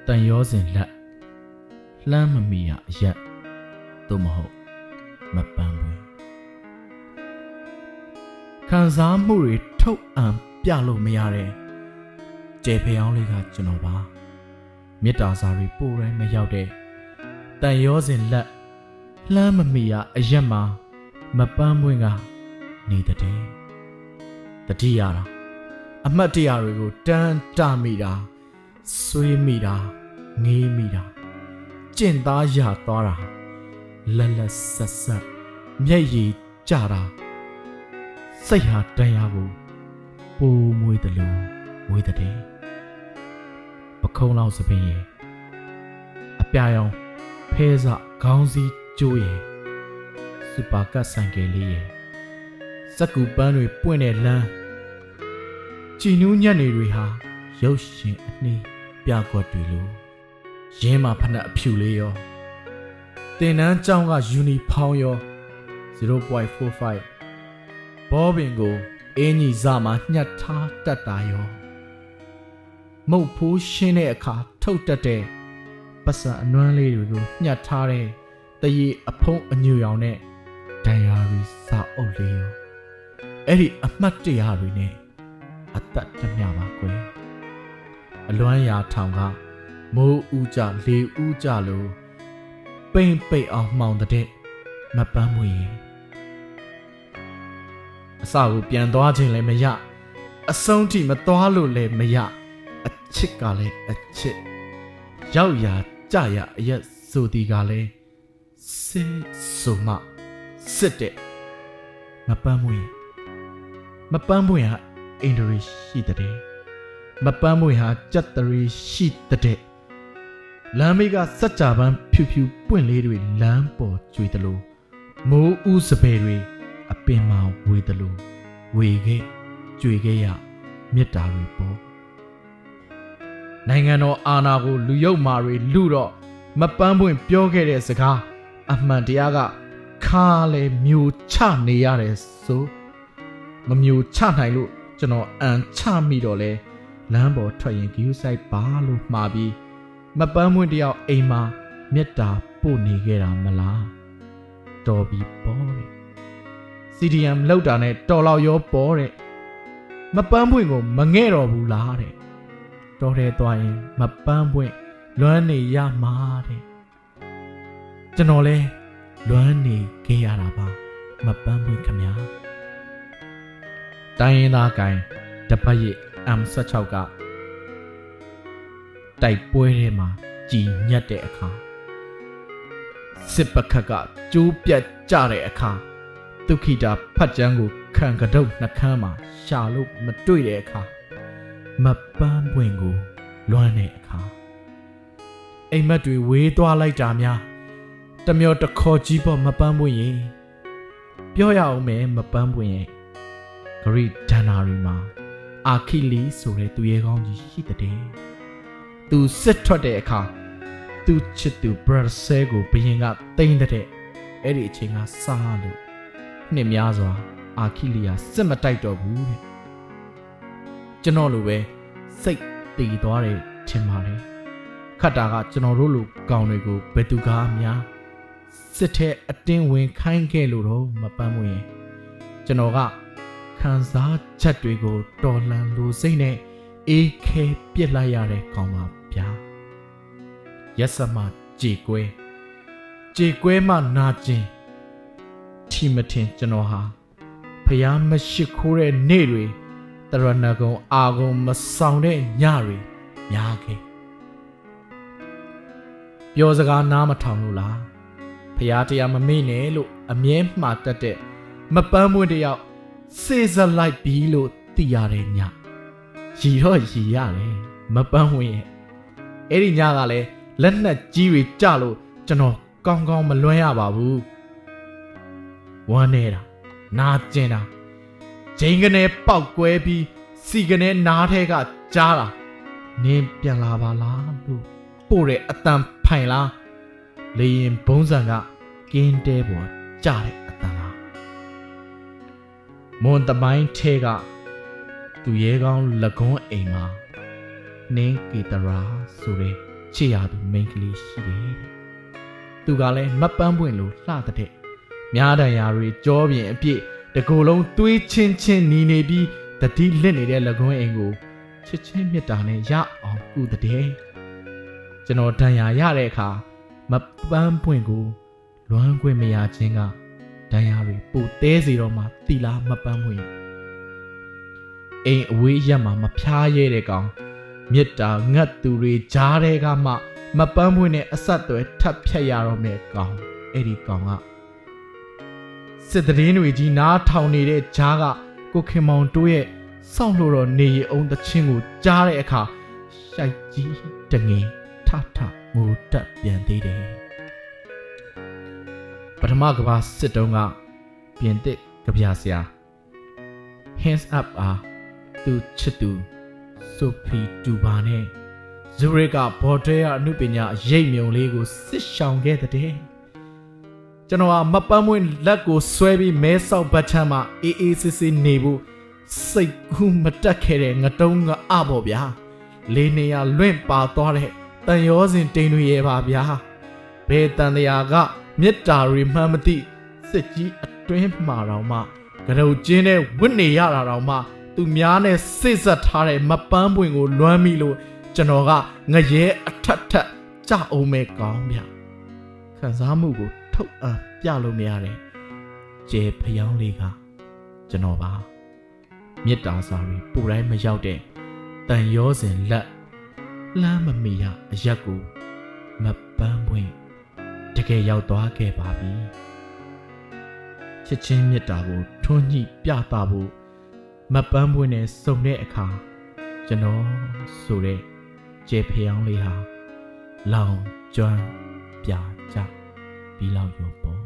တန်ရောစဉ်လက်လှမ်းမမီရအရက်သို့မဟုတ်မပန်းပွင့်ခံစားမှုတွေထုတ်အံပြလို့မရတဲ့ကျေဖျောင်းလေးကကျွန်တော်ပါမေတ္တာစာတွေပို့တိုင်းမရောက်တဲ့တန်ရောစဉ်လက်လှမ်းမမီရအရက်မှာမပန်းပွင့်နေတဲ့တတိရတာအမှတ်တရတွေကိုတန်းတမိတာဆွေးမိတာငေးမိတာကျင့်သားရသွားတာလက်လက်ဆက်ဆက်မျက်ရည်ကျတာစိတ်ဟာတန်ရဖို့ပိုမွေးတယ်လို့ဝေးတဲ့ပခုံးလောက်စပင်းရဲ့အပြာရောင်ဖဲစခေါင်းစည်းကျိုးရဲ့စူပါကတ်ဆိုင်ကယ်လေးရဲ့စက်ကူပန်းတွေပွင့်တဲ့လမ်းကြည်နူးညက်နေတွေဟာရုပ်ရှင်အနှီးပြကွက်တွေလို့ရင်းမှာဖက်နှက်အဖြူလေးရောတင်နန်းကျောင်းကယူနီဖောင်းရော 0.45 ဘောပင်ကိုအင်းကြီးစားမှာညှက်ထားတတ်တာရောမုတ်ဖိုးရှင်းတဲ့အခါထုတ်တတ်တဲ့ပတ်စံအနွမ်းလေးတွေကိုညှက်ထားတဲ့တရေအဖုံးအညူရောင်နဲ့ဒိုင်ယာရီစာအုပ်လေးရောအဲ့ဒီအမှတ်တရတွေနဲ့အသက်တမျှပါကွယ်အလွမ်းရာထောင်ကမိုးဦးကြလေဦးကြလို့ပိမ့်ပိတ်အောင်မှောင်တဲ့မပန်းမွေအစကိုပြန်သွားခြင်းလည်းမရအဆုံးထိမသွားလို့လည်းမရအချစ်ကလည်းအချစ်ရောက်ရာကြရအရက်ဆိုဒီကလည်းစစ်ဆိုမှစစ်တဲ့မပန်းမွေဟာအင်ဒရီရှိတဲ့မပန်းမွေဟာကြက်တရီရှိတဲ့လမ်းမေးကစက်ကြပန်းဖြူဖြူပွင့်လေးတွေလမ်းပေါ်ကျွေတယ်လို့မိုးဦးစပယ်တွေအပင်မှာဝေတယ်လို့ဝေခဲ့ကျွေခဲ့ရမြစ်တာတွေပေါ်နိုင်ငံတော်အာဏာကိုလူယုတ်မာတွေလူတော့မပန်းပွင့်ပြောခဲ့တဲ့စကားအမှန်တရားကခါလေမျိုးချနေရတယ်ဆိုမမျိုးချနိုင်လို့ကျွန်တော်အန်ချမိတော့လဲလမ်းပေါ်ထွက်ရင်ဂယူးဆိုင်ပါလို့မှားပြီးမပန်းမွင့်တယောက်အိမ်မှာမြတ်တာပို့နေခဲ့တာမလားတော်ပြီပေါ်တဲ့ CDM လောက်တာနဲ့တော်လောက်ရောပေါ်တဲ့မပန်းပွင့်ကိုမငဲ့တော့ဘူးလားတဲ့တော်တယ်သွားရင်မပန်းပွင့်လွမ်းနေရမှာတဲ့ကျွန်တော်လဲလွမ်းနေခဲ့ရတာပါမပန်းပွင့်ခမညာတိုင်းရင်းသားကိုင်တပတ်ရဲ့ M16 ကတိုက်ပွဲထဲမှာကြည်ညက်တဲ့အခါစစ်ပခတ်ကကျိုးပြတ်ကြတဲ့အခါဒုက္ခိတာဖတ်ကြမ်းကိုခံကတုတ်နှကမ်းမှာရှာလို့မတွေ့တဲ့အခါမပန်းပွင့်ကိုလွမ်းတဲ့အခါအိမ်မက်တွေဝေးသွားလိုက်တာများတမျောတခေါ်ကြီးပေါ့မပန်းပွင့်ရင်ပြောရအောင်မယ်မပန်းပွင့်ရဲ့ဂရိဒဏ္ဍာရီမှာအာခိလီဆိုတဲ့သူရဲကောင်းကြီးရှိတဲ့သူစစ်ထွက်တဲ့အခါသူချစ်သူဘရဆဲကိုဘယင်ကတိမ့်တဲ့အဲ့ဒီအချိန်ကစားလို့နှစ်များစွာအာခိလီယာစစ်မတိုက်တော့ဘူးတဲ့ကျွန်တော်လိုပဲစိတ်တည်သွားတယ်ထင်ပါတယ်ခတ်တာကကျွန်တော်တို့လိုကောင်တွေကိုဘယ်သူကားများစစ်ထဲအတင်းဝင်ခိုင်းခဲ့လို့တော့မပန်းမွေကျွန်တော်ကခံစားချက်တွေကိုတော်လှန်လိုစိတ်နဲ့အေးခဲပြစ်လိုက်ရတဲ့ကောင်ပါဗျာရက်စမကြေကွဲမှနာကျင်ထီမထင်ကျွန်တော်ဟာဖျားမရှိခိုးတဲ့နေ့တွေတရဏဂုံအာဂုံမဆောင်တဲ့ညတွေများခဲ့ပြောစကားနားမထောင်လို့လားဖျားတရားမမေ့နဲ့လို့အမြဲမှားတတ်တဲ့မပန်းမွင့်တယောက်စေစလိုက်ပြီးလို့သိရတဲ့ညရီတော့ရီရတယ်မပန်းဝင်ရဲ့အဲ့ဒီညကလည်းလက်နက်ကြီးတွေကြလို့ကျွန်တော်ကောင်းကောင်းမလွှမ်းရပါဘူးဝမ်းနေတာနာကျင်တာဂျိန်ကနေပေါက်ကွဲပြီးစီကနေနားထဲကကြားတာနင်းပြန်လာပါလားလို့ပို့တဲ့အတန်ဖိုင်လားလေရင်ဘုံစံကကင်းတဲပေါ်ကြားတဲ့အတန်လားမွန်တမိုင်းထဲကသူရဲကောင်းလကွန်းအိမ်မှာနင်းကီတရာဆိုတဲ့ ချစ်ရသူမိန်းကလေးရှိတယ်သူကလည်းမပန်းပွင့်လို့လှတဲ့များတန်ရာတွေကြောပြင်အပြည့်တကူလုံးသွေးချင်းချင်းနီနေပြီးတတိလစ်နေတဲ့လကွန်းအိမ်ကိုချစ်ချင်းမြတ်တာနဲ့ရအောင်ကုတဲ့ကျွန်တော်တန်ရာရတဲ့အခါမပန်းပွင့်ကိုလွမ်းခွင့်မရခြင်းကတန်ရာတွေပိုသေးစီတော့မှတီလာမပန်းပွင့်အိမ်အဝေးရက်မှာမဖျားရဲတဲ့ကောင်မြစ်တာငတ်သူတွေကြားတဲ့ကမှမပန်းပွင့်နဲ့အဆက်အသွယ်ထပ်ဖြတ်ရတော့မယ်ကောင်အဲ့ဒီကောင်ကစစ်တရင်တွေကြီးနားထောင်နေတဲ့ကြားကကိုခင်မောင်တို့ရဲ့စောင့်လို့တော့နေရအောင်တချင်းကိုကြားတဲ့အခါရှိုက်ကြီးတငင်ထထငိုတက်ပြန်သေးတယ်ပထမကဘာစစ်တုံးကပြင်သစ်ကြပြဆရာ hands up အားသူချစ်သူဆိုဖီတူဘာနဲ့ဇူရစ်ကဘော်ဒဲအမှုပညာရိပ်မြုံလေးကိုစစ်ရှောင်ခဲ့တဲ့ကျွန်တော်ကမပန်းမွင့်လက်ကိုဆွဲပြီးမဲဆောက်ဘတ်ချမ်းမှာအေးအေးဆေးဆေးနေဖို့စိတ်ကူးမတက်ခဲ့တဲ့ငတုံးကအပေါ့ဗျာလေးနေရလွင့်ပါသွားတဲ့တန်ရောစင်တိန်တွေရဲ့ပါဗျာဘယ်တန်တရားကမေတ္တာတွေမှန်းမသိစစ်ကြီးအတွင်းမှာတော့မှကရုတ်ကျင်းနဲ့ဝစ်နေရတာတော့မှသူများနဲ့စိတ်ဆက်ထားတဲ့မပန်းပွင့်ကိုလွမ်းမိလို့ကျွန်တော်ကငရဲအထက်ထက်ကြအောင်မဲ့ကောင်းဗျခံစားမှုကိုထုတ်အပ်ပြလို့မရတဲ့ကျဲဖျောင်းလေးကကျွန်တော်ပါမေတ္တာစာတွေပူတိုင်းမရောက်တဲ့တန်ရောစင်လက်လှမ်းမမီရအရက်ကိုမပန်းပွင့်တကယ်ရောက်သွားခဲ့ပါပြီချစ်ချင်းမေတ္တာကိုထွန်းညှိပြသဖို့မပန်းပွင့်နဲ့စုံတဲ့အခါကျွန်တော်ဆိုတဲ့ကျေဖျောင်းလေးဟာလောင်ကျွမ်းပြကြပြီးလောက်ရောပေါ့